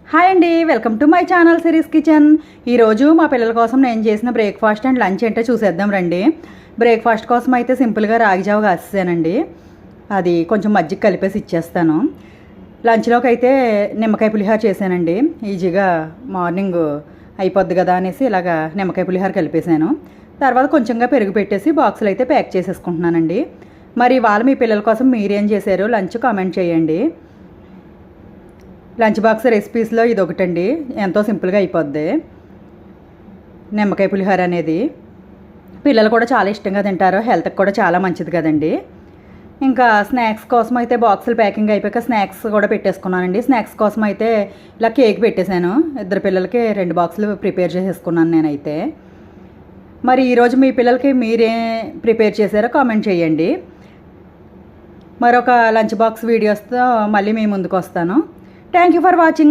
Hi అండి, welcome to my channel series kitchen. ఈరోజు మా పిల్లల కోసం నేను చేసిన బ్రేక్ఫాస్ట్ అండ్ లంచ్ ఏంటో చూసేద్దాం రండి. బ్రేక్ఫాస్ట్ కోసం అయితే సింపుల్గా రాగి జావ కాసేసానండి. అది కొంచెం మజ్జిగ కలిపేసి ఇచ్చేస్తాను. లంచ్లోకి అయితే నిమ్మకాయ పులిహోర చేశానండి. ఈజీగా మార్నింగ్ అయిపోద్ది కదా అనేసి ఇలాగా నిమ్మకాయ పులిహోర కలిపేశాను. తర్వాత కొంచెంగా పెరుగు పెట్టేసి బాక్సులు అయితే ప్యాక్ చేసేసుకుంటున్నానండి. మరి ఇవాళ మీ పిల్లల కోసం మీరేం చేశారో లంచ్ కామెంట్ చేయండి. లంచ్ బాక్స్ రెసిపీస్లో ఇది ఒకటండి, ఎంతో సింపుల్గా అయిపోద్ది నిమ్మకాయ పులిహోర అనేది. పిల్లలు కూడా చాలా ఇష్టంగా తింటారు, హెల్త్కి కూడా చాలా మంచిది కదండి. ఇంకా స్నాక్స్ కోసం అయితే బాక్సులు ప్యాకింగ్ అయిపోయాక స్నాక్స్ కూడా పెట్టేసుకున్నానండి. స్నాక్స్ కోసం అయితే ఇలా కేక్ పెట్టేశాను. ఇద్దరు పిల్లలకి 2 బాక్సులు ప్రిపేర్ చేసేసుకున్నాను నేనైతే. మరి ఈరోజు మీ పిల్లలకి మీరే ప్రిపేర్ చేశారో కామెంట్ చేయండి. మరొక లంచ్ బాక్స్ వీడియోస్తో మళ్ళీ మీ ముందుకు వస్తాను. Thank you for watching.